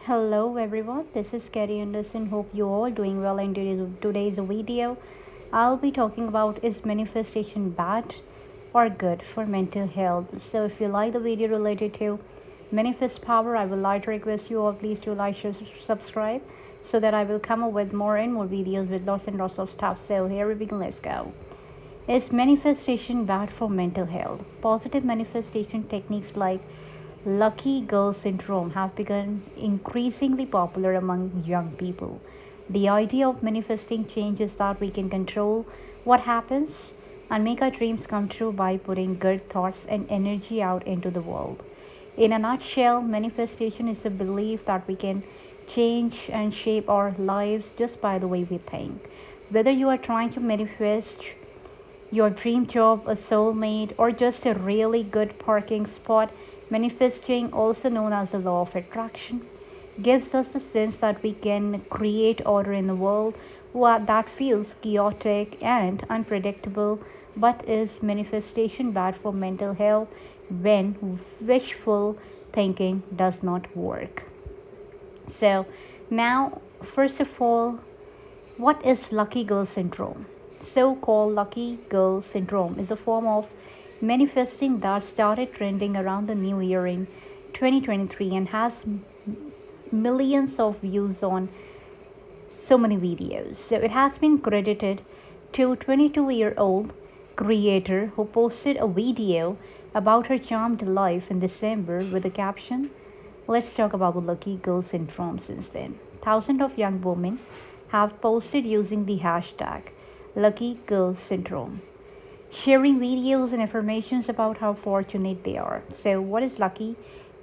Hello everyone, this is Carrie Anderson. Hope you all doing well in today's video. I'll be talking about is manifestation bad or good for mental health. So if you like the video related to manifest power, I would like to request you all please to like, share, subscribe so that I will come up with more and more videos with lots and lots of stuff. So here we begin, let's go. Is manifestation bad for mental health? Positive manifestation techniques like lucky girl syndrome have become increasingly popular among young people. The idea of manifesting change is that we can control what happens and make our dreams come true by putting good thoughts and energy out into the world. In a nutshell, manifestation is the belief that we can change and shape our lives just by the way we think. Whether you are trying to manifest your dream job, a soulmate, or just a really good parking spot, manifesting, also known as the law of attraction, gives us the sense that we can create order in the world that feels chaotic and unpredictable. But is manifestation bad for mental health when wishful thinking does not work? So, now, first of all, what is lucky girl syndrome? So called lucky girl syndrome is a form of manifesting that started trending around the new year in 2023 and has millions of views on so many videos. So it has been credited to 22-year-old creator who posted a video about her charmed life in December with the caption, "Let's talk about the lucky girl syndrome." Since then, thousands of young women have posted using the hashtag lucky girl syndrome, sharing videos and informations about how fortunate they are. So, what is lucky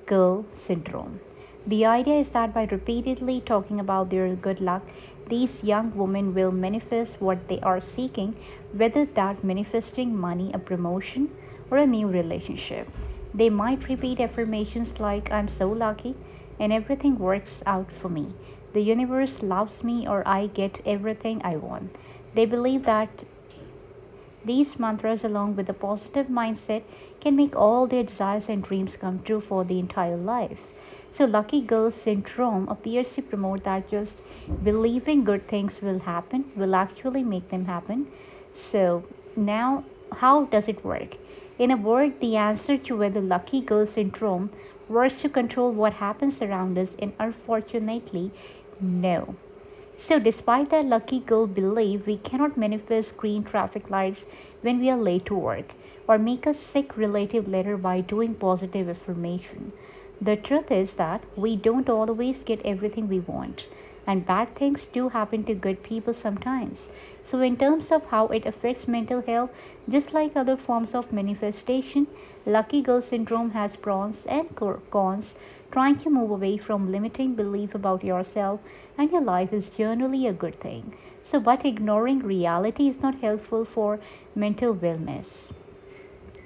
girl syndrome? The idea is that by repeatedly talking about their good luck, these young women will manifest what they are seeking, whether that manifesting money, a promotion, or a new relationship. They might repeat affirmations like, "I'm so lucky and everything works out for me. The universe loves me," or "I get everything I want." They believe that these mantras, along with a positive mindset, can make all their desires and dreams come true for the entire life. So, lucky girl syndrome appears to promote that just believing good things will happen will actually make them happen. So, now how does it work? In a word, the answer to whether lucky girl syndrome works to control what happens around us, and unfortunately, no. So, despite that lucky girl belief, we cannot manifest green traffic lights when we are late to work or make a sick relative letter by doing positive affirmation. The truth is that we don't always get everything we want, and bad things do happen to good people sometimes. So, in terms of how it affects mental health, just like other forms of manifestation, lucky girl syndrome has pros and cons. Trying to move away from limiting belief about yourself and your life is generally a good thing. So, but ignoring reality is not helpful for mental wellness.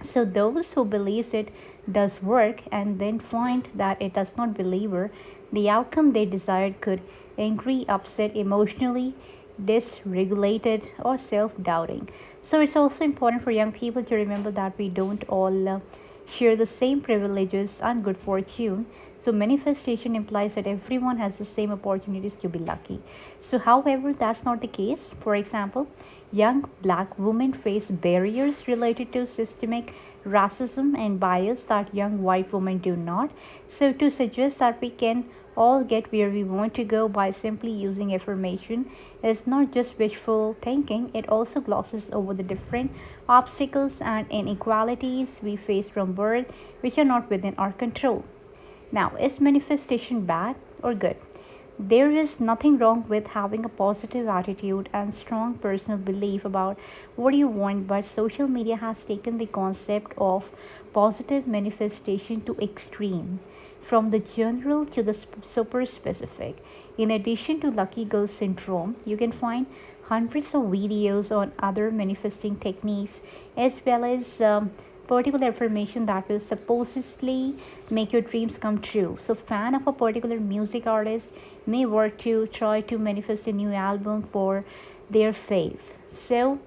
So those who believes it does work and then find that it does not deliver the outcome they desired could angry, upset, emotionally dysregulated, or self-doubting. So it's also important for young people to remember that we don't all share the same privileges and good fortune. So manifestation implies that everyone has the same opportunities to be lucky. So however, that's not the case. For example, young black women face barriers related to systemic racism and bias that young white women do not. So to suggest that we can all get where we want to go by simply using affirmation is not just wishful thinking, it also glosses over the different obstacles and inequalities we face from birth, which are not within our control. Now, is manifestation bad or good? There is nothing wrong with having a positive attitude and strong personal belief about what you want, but social media has taken the concept of positive manifestation to extreme, from the general to the super specific. In addition to lucky girl syndrome, you can find hundreds of videos on other manifesting techniques as well as particular affirmation that will supposedly make your dreams come true. So, fan of a particular music artist may work to try to manifest a new album for their fave. So,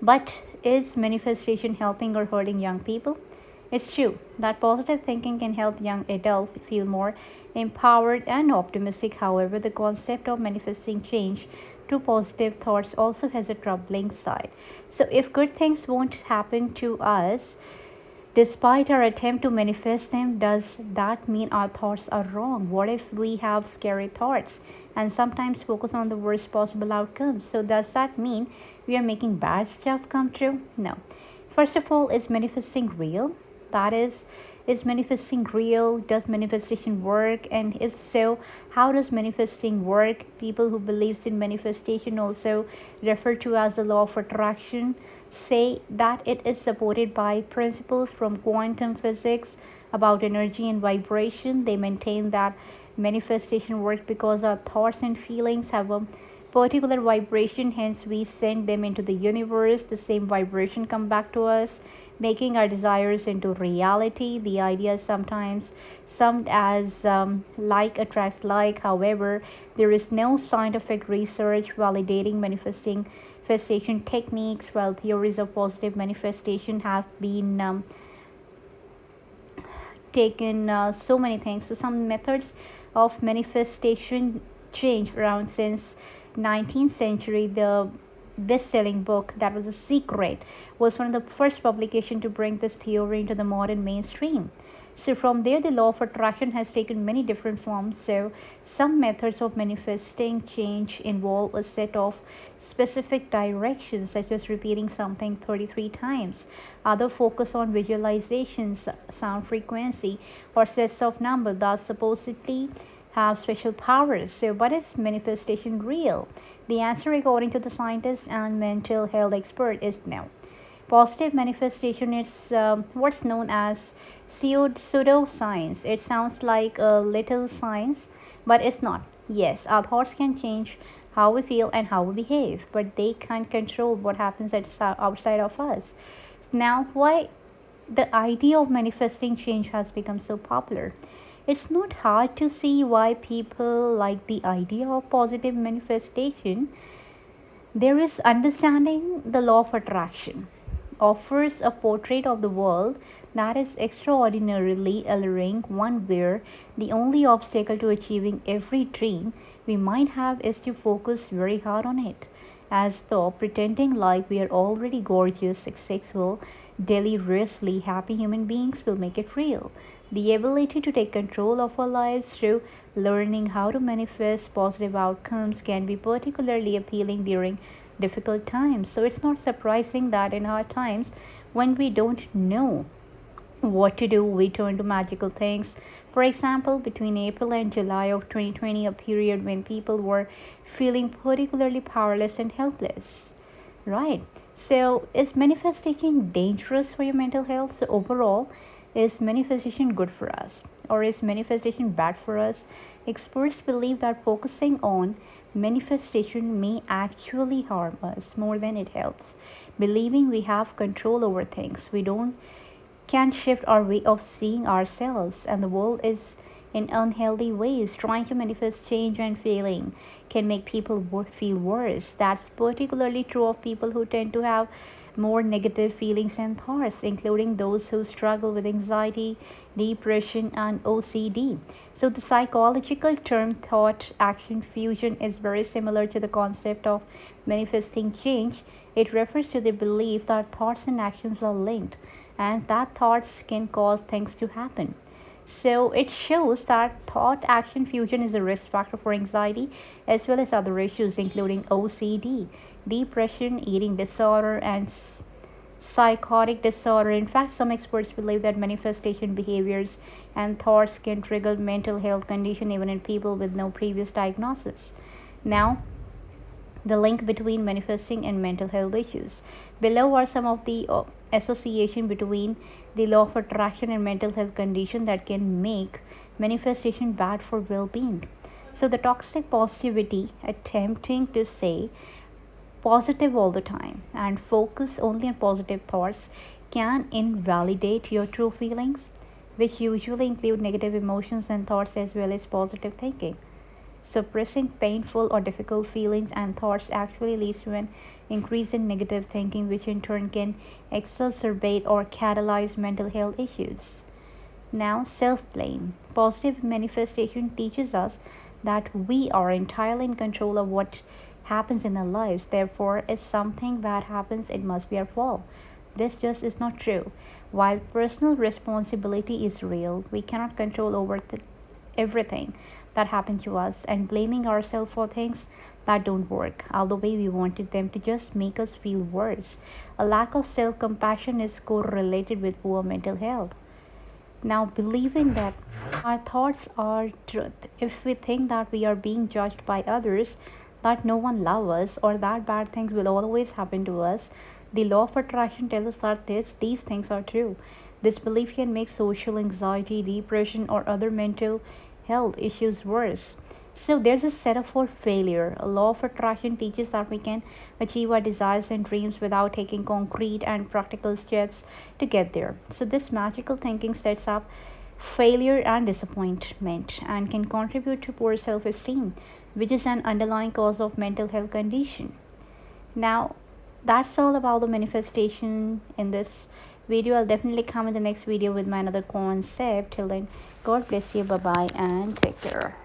but is manifestation helping or hurting young people? It's true that positive thinking can help young adults feel more empowered and optimistic. However, the concept of manifesting change through positive thoughts also has a troubling side. So, if good things won't happen to us, despite our attempt to manifest them, does that mean our thoughts are wrong? What if we have scary thoughts and sometimes focus on the worst possible outcomes? So, does that mean we are making bad stuff come true? No. First of all, is manifesting real? That is manifesting real? Does manifestation work? And if so, how does manifesting work? People who believes in manifestation, also referred to as the law of attraction, say that it is supported by principles from quantum physics about energy and vibration. They maintain that manifestation works because our thoughts and feelings have a particular vibration, hence we send them into the universe. The same vibration come back to us, making our desires into reality. The idea is sometimes summed as like attracts like. However, there is no scientific research validating manifestation techniques. While theories of positive manifestation have been taken so many things. So some methods of manifestation changed around since 19th century. The best-selling book that was a secret was one of the first publication to bring this theory into the modern mainstream. So from there, the law of attraction has taken many different forms. So some methods of manifesting change involve a set of specific directions, such as repeating something 33 times. Other focus on visualizations, sound frequency, or sets of numbers that supposedly have special powers. So, but is manifestation real? The answer, according to the scientists and mental health expert, is no. Positive manifestation is what's known as pseudoscience. It sounds like a little science, but it's not. Yes, our thoughts can change how we feel and how we behave, but they can't control what happens outside of us. Now, why the idea of manifesting change has become so popular? It's not hard to see why people like the idea of positive manifestation. There is understanding the law of attraction offers a portrait of the world that is extraordinarily alluring, one where the only obstacle to achieving every dream we might have is to focus very hard on it, as though pretending like we are already gorgeous, successful, deliriously happy human beings will make it real. The ability to take control of our lives through learning how to manifest positive outcomes can be particularly appealing during difficult times. So it's not surprising that in hard times, when we don't know what to do, we turn to magical things. For example, between April and July of 2020, a period when people were feeling particularly powerless and helpless. Right. So, is manifestation dangerous for your mental health? So, overall, is manifestation good for us or is manifestation bad for us? Experts believe that focusing on manifestation may actually harm us more than it helps. Believing we have control over things we don't can shift our way of seeing ourselves and the world is in unhealthy ways. Trying to manifest change and failing can make people feel worse. That's particularly true of people who tend to have more negative feelings and thoughts, including those who struggle with anxiety, depression, and OCD. So, the psychological term thought action fusion is very similar to the concept of manifesting change. It refers to the belief that thoughts and actions are linked and that thoughts can cause things to happen. So it shows that thought action fusion is a risk factor for anxiety as well as other issues including OCD, depression, eating disorder, and psychotic disorder. In fact, some experts believe that manifestation behaviors and thoughts can trigger mental health condition even in people with no previous diagnosis. Now, the link between manifesting and mental health issues. Below are some of the association between the law of attraction and mental health condition that can make manifestation bad for well-being. So the toxic positivity, attempting to say positive all the time and focus only on positive thoughts, can invalidate your true feelings, which usually include negative emotions and thoughts as well as positive thinking. Suppressing painful or difficult feelings and thoughts actually leads to an increase in negative thinking, which in turn can exacerbate or catalyze mental health issues. Now, self blame. Positive manifestation teaches us that we are entirely in control of what happens in our lives. Therefore, if something bad happens, it must be our fault. This just is not true. While personal responsibility is real, we cannot control over everything that happened to us, and blaming ourselves for things that don't work out the way we wanted them to just make us feel worse. A lack of self compassion is correlated with poor mental health. Now, believing that our thoughts are truth. If we think that we are being judged by others, that no one loves us, or that bad things will always happen to us, the law of attraction tells us that these things are true. This belief can make social anxiety, depression, or other mental health issues worse. So there's a setup for failure. A law of attraction teaches that we can achieve our desires and dreams without taking concrete and practical steps to get there. So this magical thinking sets up failure and disappointment and can contribute to poor self-esteem, which is an underlying cause of mental health condition. Now, that's all about the manifestation in this video. I'll definitely come in the next video with my another concept. Till then, God bless you. Bye bye and take care.